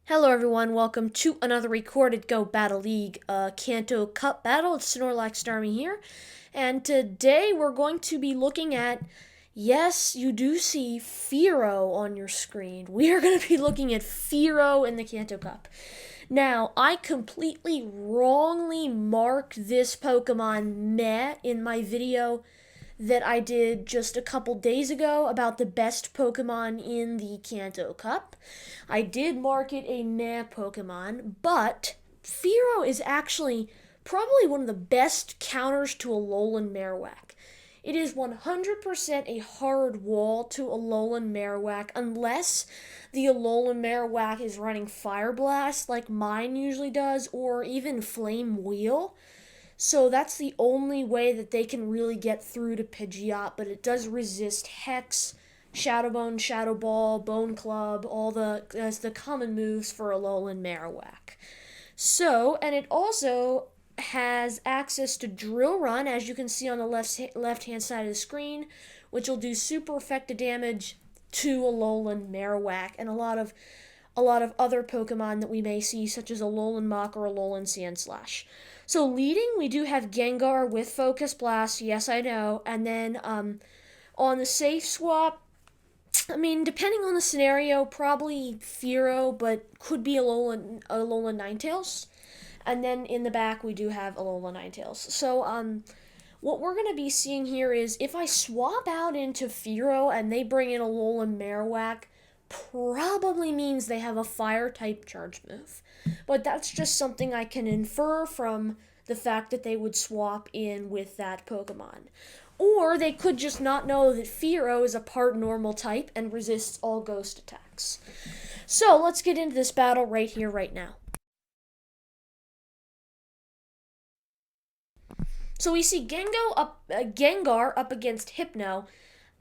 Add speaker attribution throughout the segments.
Speaker 1: Hello everyone, welcome to another recorded Go Battle League Kanto Cup battle. It's Snorlax Army here, and today we're going to be looking at, yes, you do see Fearow on your screen. We are going to be looking at Fearow in the Kanto Cup. Now, I completely wrongly marked this Pokemon meh in my video that I did just a couple days ago about the best Pokemon in the Kanto Cup. I did mark it a meh Pokemon, but Fearow is actually probably one of the best counters to Alolan Marowak. It is 100% a hard wall to Alolan Marowak unless the Alolan Marowak is running Fire Blast like mine usually does, or even Flame Wheel. So that's the only way that they can really get through to Pidgeot, but it does resist Hex, Shadow Bone, Shadow Ball, Bone Club, all as the common moves for Alolan Marowak. So, and it also has access to Drill Run, as you can see on the left-hand side of the screen, which will do super effective damage to Alolan Marowak and a lot of other Pokemon that we may see, such as Alolan Mach or Alolan Sandslash. So leading, we do have Gengar with Focus Blast, yes I know, and then on the safe swap, I mean, depending on the scenario, probably Fearow, but could be Alolan Ninetales. And then in the back, we do have Alolan Ninetales. So, what we're going to be seeing here is if I swap out into Fearow and they bring in Alolan Marowak, probably means they have a fire-type charge move. But that's just something I can infer from the fact that they would swap in with that Pokemon. Or they could just not know that Fearow is a part normal type and resists all ghost attacks. So let's get into this battle right here, right now. So we see Gengar up against Hypno.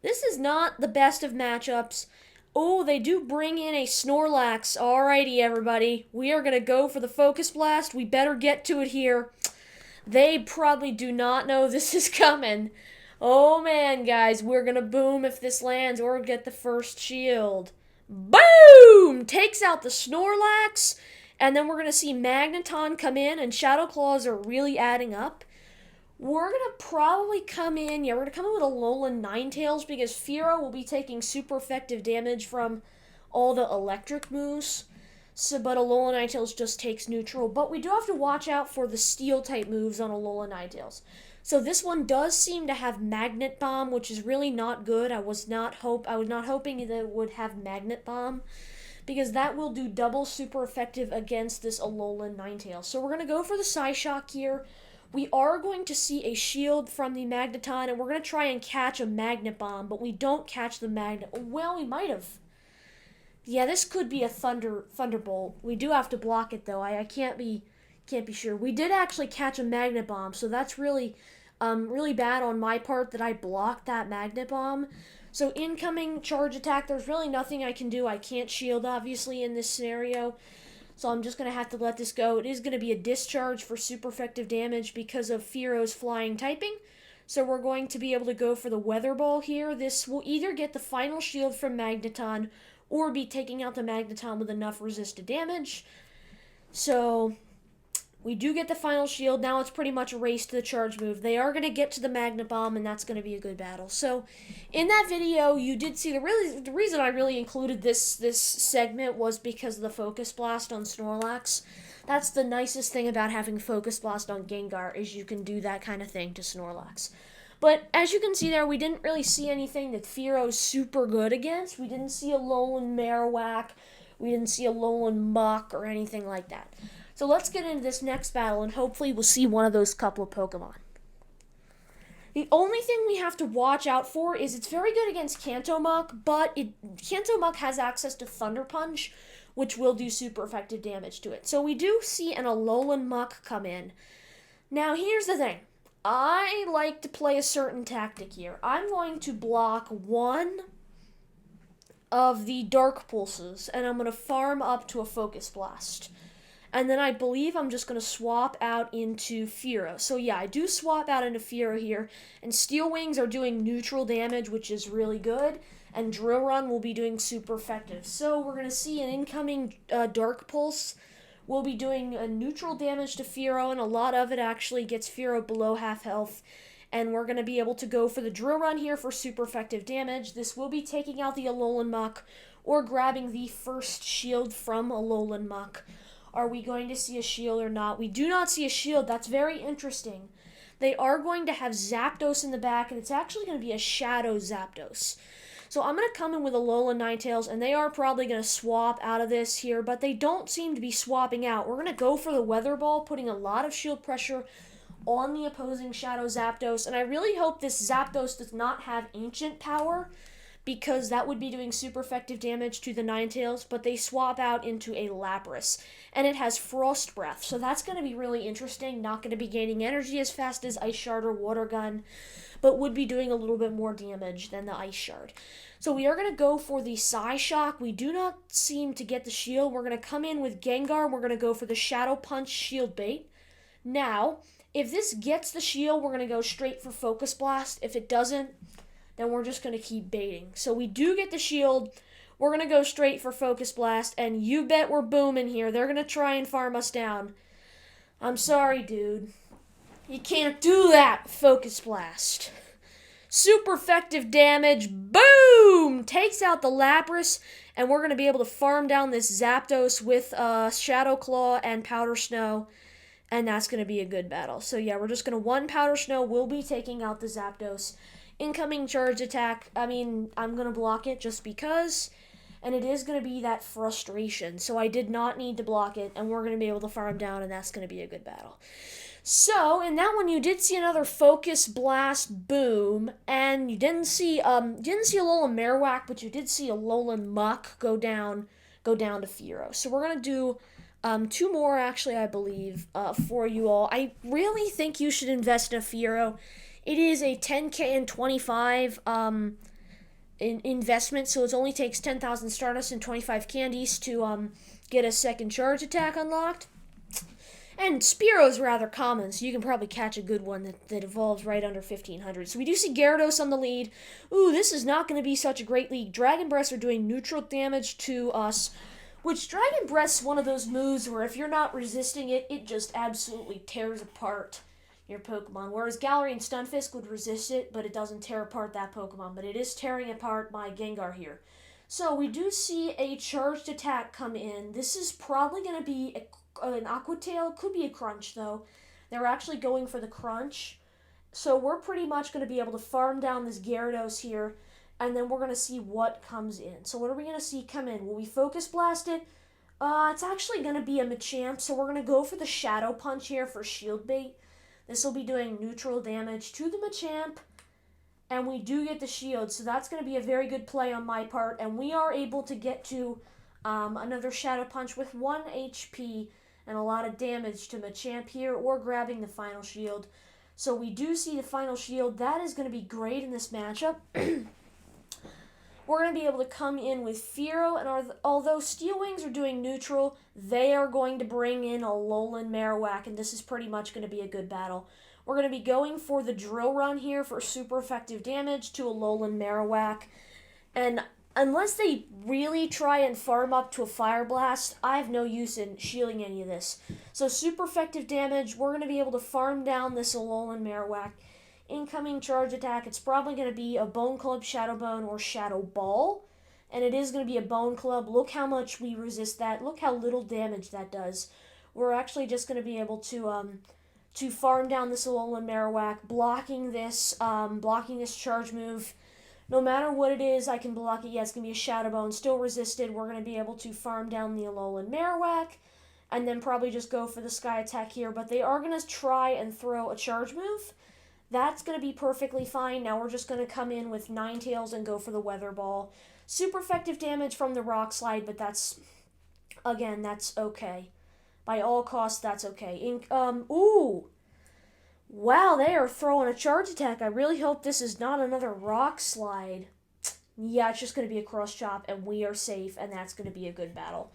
Speaker 1: This is not the best of matchups. Oh, they do bring in a Snorlax. Alrighty, everybody. We are going to go for the Focus Blast. We better get to it here. They probably do not know this is coming. Oh, man, guys. We're going to boom if this lands or get the first shield. Boom! Takes out the Snorlax. And then we're going to see Magneton come in, and Shadow Claws are really adding up. We're going to probably come in, we're going to come in with Alolan Ninetales because Fearow will be taking super effective damage from all the electric moves. But Alolan Ninetales just takes neutral. But we do have to watch out for the steel-type moves on Alolan Ninetales. So this one does seem to have Magnet Bomb, which is really not good. I was not hoping that it would have Magnet Bomb, because that will do double super effective against this Alolan Ninetales. So we're going to go for the Psyshock here. We are going to see a shield from the Magneton, and we're going to try and catch a Magnet Bomb, but we don't catch the Magnet. Well, we might have. Yeah, this could be a Thunderbolt. We do have to block it, though. I can't be sure. We did actually catch a Magnet Bomb, so that's really bad on my part that I blocked that Magnet Bomb. So incoming charge attack, there's really nothing I can do. I can't shield, obviously, in this scenario. So I'm just going to have to let this go. It is going to be a discharge for super effective damage because of Fearow's flying typing. So we're going to be able to go for the Weather Ball here. This will either get the final shield from Magneton or be taking out the Magneton with enough resisted damage. So we do get the final shield. Now it's pretty much a race to the charge move. They are going to get to the Magnet Bomb, and that's going to be a good battle. So in that video, you did see the reason I really included this segment was because of the Focus Blast on Snorlax. That's the nicest thing about having Focus Blast on Gengar, is you can do that kind of thing to Snorlax. But as you can see there, we didn't really see anything that Fearow's super good against. We didn't see Alolan Marowak. We didn't see Alolan Mach or anything like that. So let's get into this next battle, and hopefully we'll see one of those couple of Pokemon. The only thing we have to watch out for is it's very good against Kanto Mach, but Kanto Mach has access to Thunder Punch, which will do super effective damage to it. So we do see an Alolan Mach come in. Now here's the thing. I like to play a certain tactic here. I'm going to block one of the Dark Pulses, and I'm going to farm up to a Focus Blast. And then I believe I'm just going to swap out into Fearow. So yeah, I do swap out into Fearow here. And Steel Wings are doing neutral damage, which is really good. and Drill Run will be doing super effective. So we're going to see an incoming Dark Pulse. We'll be doing a neutral damage to Fearow, and a lot of it actually gets Fearow below half health. And we're going to be able to go for the Drill Run here for super effective damage. This will be taking out the Alolan Muck or grabbing the first shield from Alolan Muck. Are we going to see a shield or not? We do not see a shield. That's very interesting. They are going to have Zapdos in the back, and it's actually going to be a Shadow Zapdos. So I'm going to come in with Alolan Ninetales, and they are probably going to swap out of this here, but they don't seem to be swapping out. We're going to go for the Weather Ball, putting a lot of shield pressure on the opposing Shadow Zapdos, and I really hope this Zapdos does not have Ancient Power, because that would be doing super effective damage to the Ninetales, but they swap out into a Lapras, and it has Frost Breath, so that's going to be really interesting. Not going to be gaining energy as fast as Ice Shard or Water Gun, but would be doing a little bit more damage than the Ice Shard. So we are going to go for the Psy Shock. We do not seem to get the shield. We're going to come in with Gengar. We're going to go for the Shadow Punch Shield Bait. Now, if this gets the shield, we're going to go straight for Focus Blast. If it doesn't, then we're just going to keep baiting. So we do get the shield. We're going to go straight for Focus Blast, and you bet we're booming here. They're going to try and farm us down. I'm sorry, dude. You can't do that, Focus Blast. Super effective damage. Boom! Takes out the Lapras, and we're going to be able to farm down this Zapdos with Shadow Claw and Powder Snow, and that's going to be a good battle. So yeah, we're just going to one Powder Snow. We'll be taking out the Zapdos. Incoming charge attack. I mean, I'm going to block it just because, and it is going to be that frustration. So I did not need to block it, and we're going to be able to farm down, and that's going to be a good battle. So, in that one, you did see another Focus Blast boom, and you didn't see Alolan Marowak, but you did see Alolan Muck go down to Fearow. So we're going to do two more, actually, I believe, for you all. I really think you should invest in a Fearow. It is a 10k and 25 investment, so it only takes 10,000 Stardust and 25 candies to get a second charge attack unlocked. And Spearow's rather common, so you can probably catch a good one that evolves right under 1,500. So we do see Gyarados on the lead. Ooh, this is not going to be such a great lead. Dragon Breaths are doing neutral damage to us, which Dragon Breath's one of those moves where if you're not resisting it, it just absolutely tears apart your Pokemon. Whereas Galarian Stunfisk would resist it, but it doesn't tear apart that Pokemon. But it is tearing apart my Gengar here. So we do see a charged attack come in. This is probably going to be an Aqua Tail. Could be a Crunch, though. They're actually going for the Crunch. So we're pretty much going to be able to farm down this Gyarados here, and then we're going to see what comes in. So what are we going to see come in? Will we Focus Blast it? It's actually going to be a Machamp, so we're going to go for the Shadow Punch here for Shield Bait. This will be doing neutral damage to the Machamp, and we do get the shield, so that's going to be a very good play on my part, and we are able to get to another Shadow Punch with 1 HP and a lot of damage to Machamp here, or grabbing the final shield. So we do see the final shield. That is going to be great in this matchup. We're going to be able to come in with Fearow, and although Steel Wings are doing neutral, they are going to bring in Alolan Marowak, and this is pretty much going to be a good battle. We're going to be going for the Drill Run here for super effective damage to Alolan Marowak, and unless they really try and farm up to a Fire Blast, I have no use in shielding any of this. So super effective damage, we're going to be able to farm down this Alolan Marowak. Incoming charge attack, it's probably going to be a Bone Club, Shadow Bone, or Shadow Ball. And it is going to be a Bone Club. Look how much we resist that. Look how little damage that does. We're actually just going to be able to farm down this Alolan Marowak, blocking this charge move. No matter what it is, I can block it. Yeah, it's going to be a Shadow Bone, still resisted. We're going to be able to farm down the Alolan Marowak, and then probably just go for the Sky Attack here. But they are going to try and throw a charge move. That's going to be perfectly fine. Now we're just going to come in with Ninetales and go for the Weather Ball. Super effective damage from the Rock Slide, but that's okay. By all costs, that's okay. Ooh! Wow, they are throwing a charge attack. I really hope this is not another Rock Slide. Yeah, it's just going to be a Cross Chop, and we are safe, and that's going to be a good battle.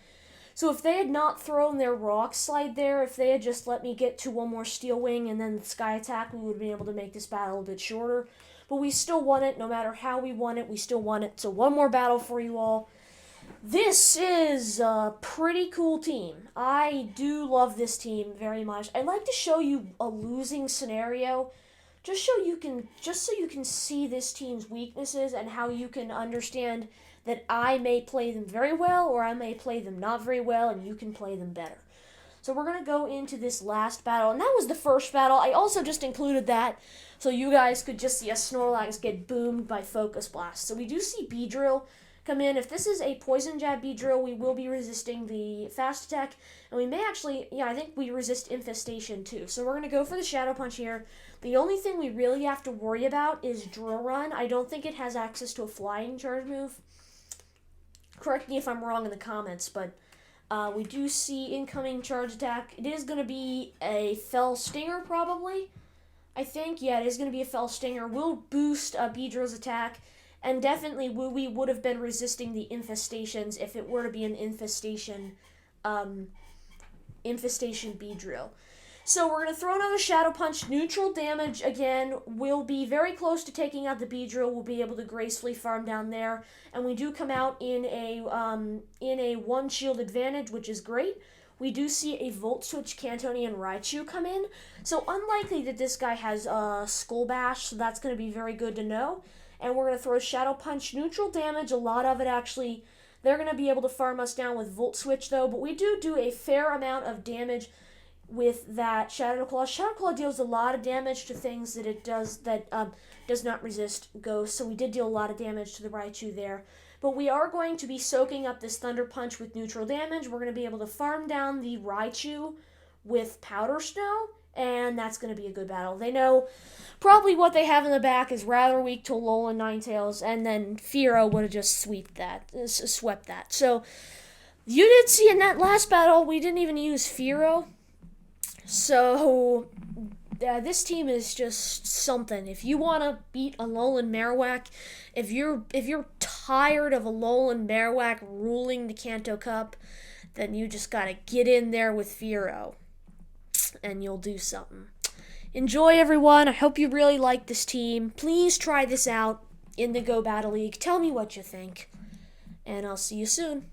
Speaker 1: So if they had not thrown their Rock Slide there, if they had just let me get to one more Steel Wing and then the Sky Attack, we would have been able to make this battle a bit shorter. but we still won it. No matter how we won it, we still won it. So one more battle for you all. This is a pretty cool team. I do love this team very much. I'd like to show you a losing scenario, just so you can see this team's weaknesses and how you can understand that I may play them very well or I may play them not very well and you can play them better. So we're going to go into this last battle, and that was the first battle. I also just included that so you guys could just see a Snorlax get boomed by Focus Blast. So we do see Beedrill come in. If this is a Poison Jab Beedrill, we will be resisting the Fast Attack, and we may actually, I think we resist Infestation too. So we're going to go for the Shadow Punch here. The only thing we really have to worry about is Drill Run. I don't think it has access to a Flying Charge move. Correct me if I'm wrong in the comments, but we do see incoming Charge Attack. It is going to be a Fell Stinger, probably. I think, yeah, it is going to be a Fell Stinger. We'll boost Beedrill's attack, and definitely we would have been resisting the Infestations if it were to be an Infestation Beedrill. So we're going to throw another Shadow Punch. Neutral damage, again, will be very close to taking out the Beedrill. We'll be able to gracefully farm down there. And we do come out in a one shield advantage, which is great. We do see a Volt Switch Kantonian Raichu come in. So unlikely that this guy has Skull Bash, so that's going to be very good to know. And we're going to throw Shadow Punch. Neutral damage, a lot of it actually. They're going to be able to farm us down with Volt Switch, though. But we do a fair amount of damage with that Shadow Claw. Shadow Claw deals a lot of damage to things that it does that does not resist Ghost, so we did deal a lot of damage to the Raichu there. But we are going to be soaking up this Thunder Punch with neutral damage. We're going to be able to farm down the Raichu with Powder Snow, and that's going to be a good battle. They know probably what they have in the back is rather weak to Alolan Ninetales, and then Fearow would have just swept that. So you did see in that last battle, we didn't even use Fearow. So, this team is just something. If you want to beat Alolan Marowak, if you're tired of Alolan Marowak ruling the Kanto Cup, then you just got to get in there with Fearow, and you'll do something. Enjoy, everyone. I hope you really like this team. Please try this out in the Go Battle League. Tell me what you think, and I'll see you soon.